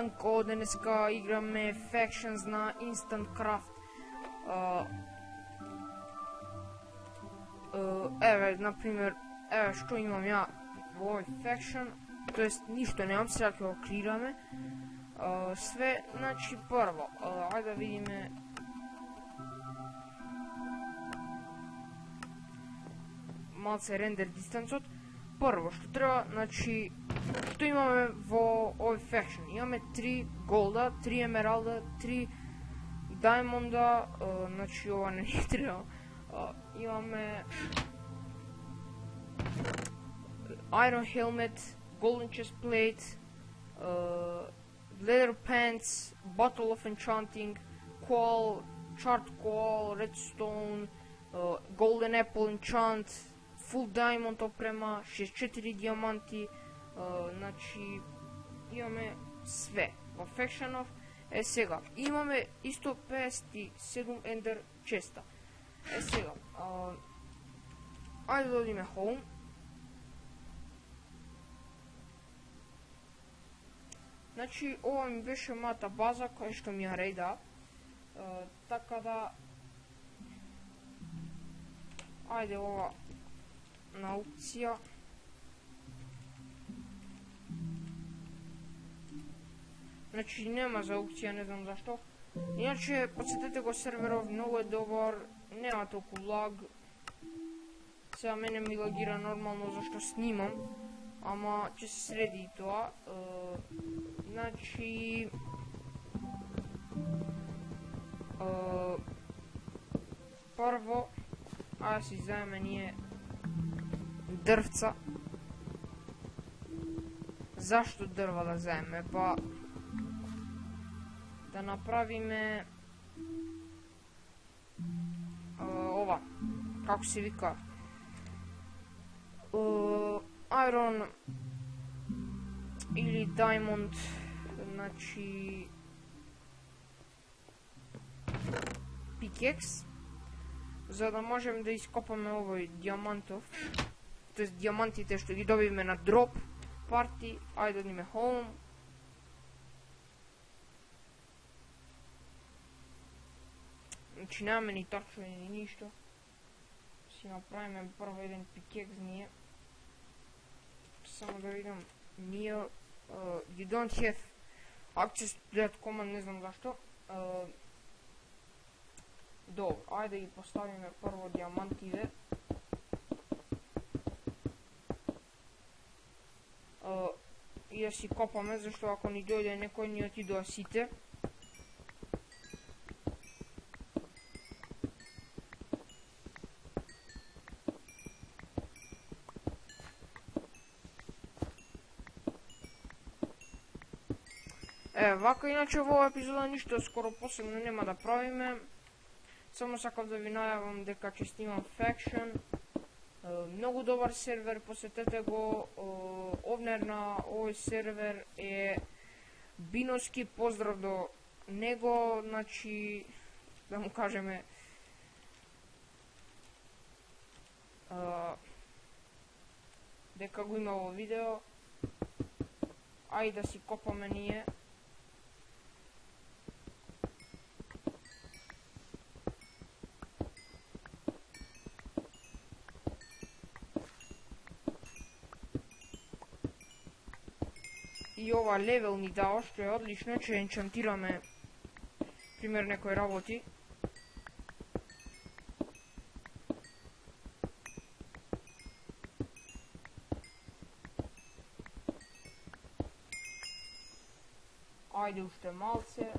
Данко, денеска играме Factions на Instant Craft. Еве, например, еве што имам ја во овој Faction, тоест ништо немам, сега ќе го креираме. Све, значи прво, ајде да видиме. Малце рендер дистанцот. Прво што треба, значи што имаме во овој Faction? Имаме 3 голда, 3 емералда, 3 даймонда, значи ова не ни треба. Имаме Iron Helmet, Golden Chest Plate, Leather Pants, Bottle of Enchanting, Coal, Charred Coal, Redstone, Golden Apple Enchant, Full Diamond опрема, 64 диаманти, значи имаме све во Factionов. Сега, имаме исто 57 Ender Chesta. Сега, ајде да одиме Home. Значи, ова ми беше мојата база која што ми ја рейда. Така да, ајде ова на аукција. Значи нема за аукција, не знам зашто. Иначе, посетете го серверов, многу е добар, нема толку лаг. Сега мене ми лагира нормално зашто снимам, ама ќе се среди и тоа. Значи прво, ајде си заеме ние дрвца. Зашто дрва да заеме? Па да направиме ова, како се вика, Iron или Diamond, значи Pickaxe, за да можем да ископаме овој диамантов, тоест диамантите што ги добиме на дроп парти. Ајде да одиме Home. Значи немаме ни торчови ни ништо. Си направиме прво еден пикекс ние. Само да видам ние you don't have access to that command, не знам зашто. Добро, ајде да ги поставиме прво диамантиве. И да си копаме, зашто ако ни дојде некој ни отидоа сите. Вака, иначе во оваа епизода ништо скоро посебно нема да правиме. Само сакав да ви најавам дека ќе снимам Faction. Многу добар сервер, посетете го. Овнер на овој сервер е Биноски, поздрав до него, значи да му кажеме дека го има во видео. Ајде да си копаме ние. И ова левел ни дао, што е одлично, че енчантираме пример некои работи. Ајде уште малце.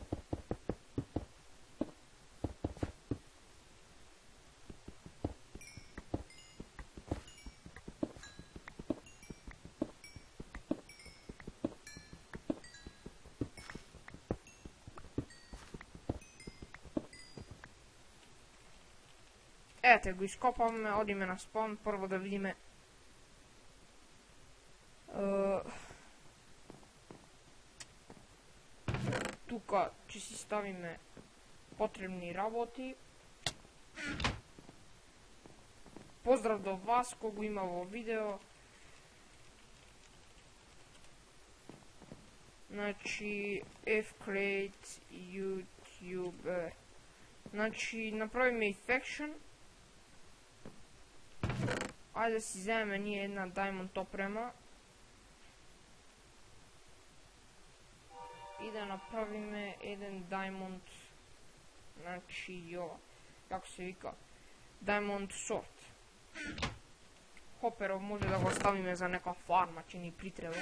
Ете, го ископаме, одиме на спаун, прво да видиме тука ќе си ставиме потребни работи. Поздрав до вас кој го има во видео. Значи fcreate youtuber. Значи направиме и faction. Ајде да си земеме ние една diamond опрема и да направиме еден diamond, значи јова, како се вика, diamond sword. Хоперов може да го оставиме за нека фарма, че ни притреба.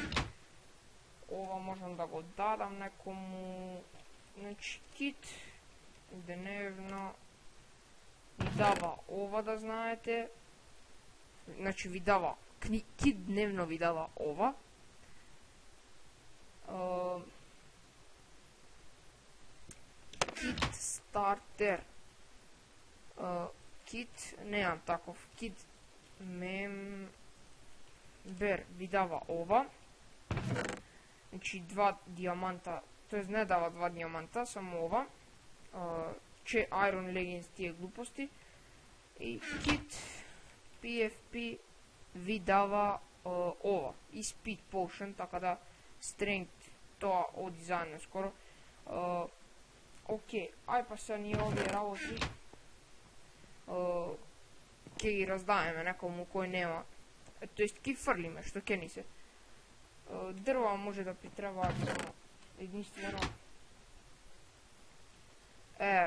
Ова можам да го дадам некому. Значи кит дневно ви дава ова, да знаете. Значи ви дава кит дневно ви дава ова. Кит стартер. Кит, неам таков. Кит мембер ви дава ова. Значи 2 диаманта, тоест не дава 2 диаманта, само ова. Че Iron Leggings тие глупости. И кит PFP ви дава ова. И Speed Potion, така да Strength, тоа оди заедно скоро. Окей, ај па се ние овие работи ќе ги раздаеме некому кој нема. Тоест ќе фрлиме, што ќе ни се. Дрва може да притребаат само единствено.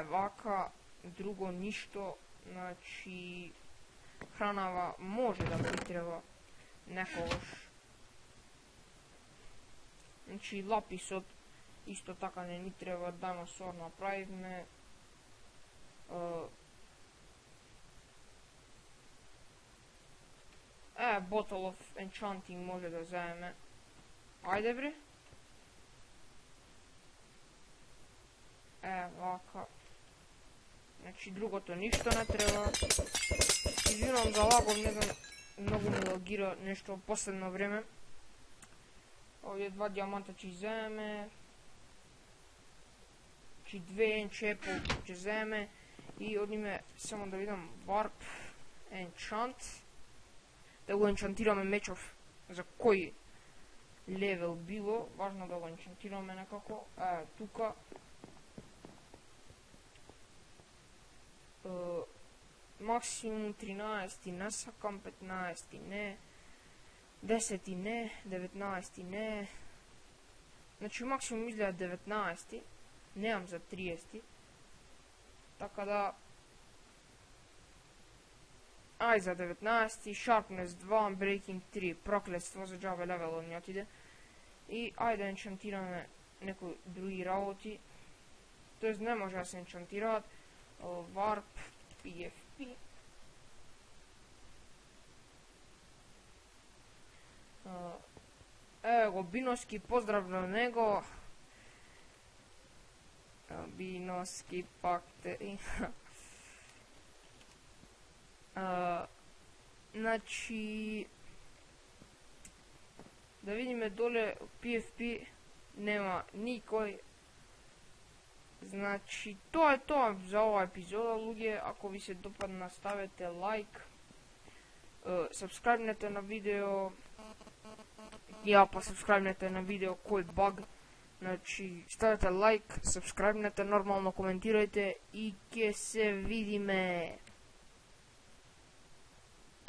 Вака, друго ништо, значи хранава може да притреба некогаш. Значи лаписот исто така не ни треба, диносор направивме. Bottle of Enchanting може да заеме. Ајде бре. Вака. Значи другото ништо не треба. Извинувам за лагов, не знам, многу ми лагира нешто во последно време. Овие 2 диаманта ќе иземе. Значи 2 enchapel ќе земе. И одиме само да видам Warp Enchant. Да го енчантираме мечов за кој левел било, важно да го енчантираме некако. Тука максимум 13 не сакам, 15 не, 10 не, 19 не. Значи максимум изгледа 19, немам за 30. Така да ај за 19, Sharpness 2, Breaking 3, проклетство за джабе левелот не отиде. И ајде да енчантираме некои други работи. Тоест не може да се енчантираат. Warp, PFP. Го Биноски, поздрав на него. Биноски пак те... Значи да видиме доле PFP нема никој. Значи тоа е тоа за оваа епизода, луѓе. Ако ви се допадна, ставете лайк, сабскрайбнете на видео. Ја па сабскрайбнете на видео кој баг. Значи ставете лайк, сабскрайбнете, нормално коментирајте и ќе се видиме.